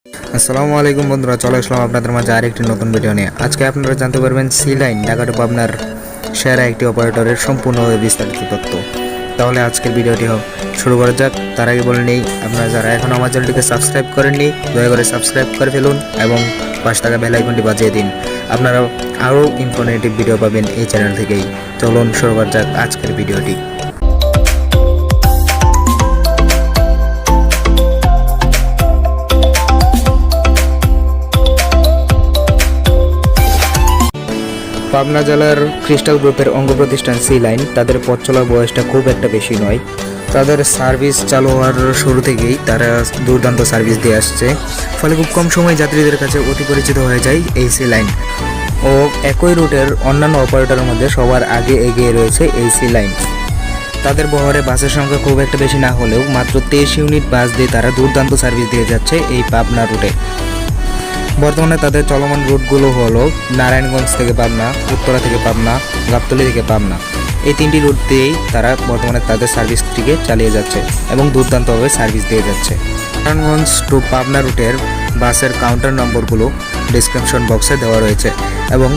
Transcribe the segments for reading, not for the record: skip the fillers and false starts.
আসসালামু আলাইকুম বন্ধুরা, চলে আসলাম আপনাদের মাঝে আরেকটি নতুন ভিডিও নিয়ে। আজকে আপনারা জানতে পারবেন সি লাইন ঢাকা টু পাবনার সেরা একটি অপারেটরের সম্পূর্ণ বিস্তারিত তথ্য। তাহলে আজকের ভিডিওটি শুরু করা যাক। তার আগে বলে নেই, আপনারা যারা এখন আমার চ্যানেলটিকে সাবস্ক্রাইব করেননি দয়া করে সাবস্ক্রাইব করে ফেলুন এবং পাশে থাকা বেল আইকনটি বাজিয়ে দিন। আপনারা আরও ইনফরমেটিভ ভিডিও পাবেন এই চ্যানেল থেকেই। চলুন শুরু করা যাক আজকের ভিডিওটি। পাবনা জেলার ক্রিস্টাল গ্রুপের অঙ্গ প্রতিষ্ঠান সি লাইন, তাদের পথ চলার বয়সটা খুব একটা বেশি নয়। তাদের সার্ভিস চালু হওয়ার শুরু থেকেই তারা দুর্দান্ত সার্ভিস দিয়ে আসছে, ফলে খুব কম সময়ে যাত্রীদের কাছে অতি পরিচিত হয়ে যায় এই সি লাইন। ও একই রুটের অন্যান্য অপারেটরের মধ্যে সবার আগে এগিয়ে রয়েছে এই সি লাইন। তাদের বহরে বাসের সংখ্যা খুব একটা বেশি না হলেও মাত্র 23 ইউনিট বাস দিয়ে তারা দুর্দান্ত সার্ভিস দিয়ে যাচ্ছে এই পাবনা রুটে। বর্তমানে তাদের চলমান রুটগুলো হলো নারায়ণগঞ্জ থেকে পাবনা, উত্তরা থেকে পাবনা, গাবতলী থেকে পাবনা। এই তিনটি রুট দিয়েই তারা বর্তমানে তাদের সার্ভিসটিকে চালিয়ে যাচ্ছে এবং দুর্দান্তভাবে সার্ভিস দিয়ে যাচ্ছে। নারায়ণগঞ্জ টু পাবনা রুটের বাসের কাউন্টার নম্বরগুলো ডেসক্রিপশন বক্সে দেওয়া রয়েছে এবং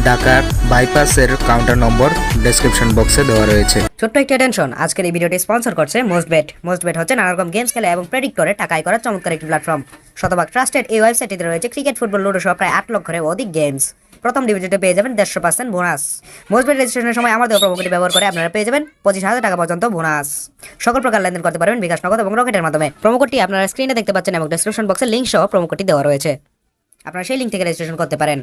ঢাকার বাইপাসের কাউন্টার নম্বর ডেসক্রিপশন বক্সে দেওয়া রয়েছে। ছোট্ট একটা টেনশন, আজকের এই ভিডিওটি স্পন্সর করছে মোস্টবেট। মোস্টবেট হচ্ছে নানা রকম গেমস খেলে এবং প্রেডিক্ট করে টাকা আয় করার চমৎকার একটি প্ল্যাটফর্ম। শতভাগ ট্রাস্টেড এই ওয়েবসাইটটিতে রয়েছে ক্রিকেট, ফুটবল, লুডো সহ প্রায় 8 লক্ষের অধিক গেমস। প্রথম ডিপোজিটে পেয়ে যাবেন 150% বোনাস। মোস্টবেট রেজিস্ট্রেশনের সময় আমাদের প্রোমোকোডটি ব্যবহার করে আপনারা পেয়ে যাবেন 25,000 টাকা পর্যন্ত বোনাস। সকল প্রকার লেনদেন করতে পারবেন বিকাশ, নগদ এবং রকেটের মাধ্যমে। প্রোমোকোডটি আপনারা স্ক্রিনে দেখতে পাচ্ছেন এবং ডেসক্রিপশন বক্সে লিংক সহ প্রোমোকোডটি দেওয়া রয়েছে। আপনারা সেই লিংক থেকে রেজিস্ট্রেশন করতে পারেন।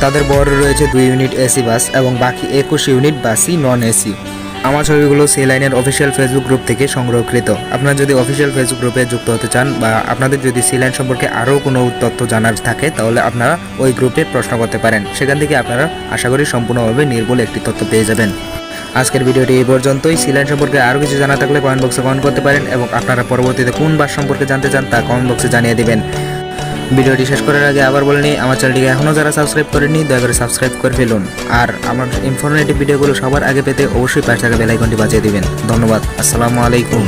তাদের বহরে রয়েছে 2 ইউনিট এসি বাস এবং বাকি 21 ইউনিট বাসই নন এসি। আমার ছবিগুলো সি লাইনের অফিসিয়াল ফেসবুক গ্রুপ থেকে সংগ্রহকৃত। আপনারা যদি অফিসিয়াল ফেসবুক গ্রুপে যুক্ত হতে চান বা আপনাদের যদি সি লাইন সম্পর্কে আরও কোনো তথ্য জানার থাকে তাহলে আপনারা ওই গ্রুপে প্রশ্ন করতে পারেন। সেখান থেকে আপনারা আশা করি সম্পূর্ণভাবে নির্ভুল একটি তথ্য পেয়ে যাবেন। আজকের ভিডিওটি এই পর্যন্তই। সি লাইন সম্পর্কে আরও কিছু জানা থাকলে কমেন্ট বক্সে কমেন্ট করতে পারেন এবং আপনারা পরবর্তীতে কোন বাস সম্পর্কে জানতে চান তা কমেন্ট বক্সে জানিয়ে দেবেন। ভিডিওটি শেষ করার আগে আবার বলে নিই, আমার চ্যানেলটিকে এখনও যারা সাবস্ক্রাইব করেননি দয়া করে সাবস্ক্রাইব করে ফেলুন। আর আমার ইনফরমেটিভ ভিডিওগুলো সবার আগে পেতে অবশ্যই পাশে থাকা বেল আইকনটি বাজিয়ে দিবেন। ধন্যবাদ। আসসালামু আলাইকুম।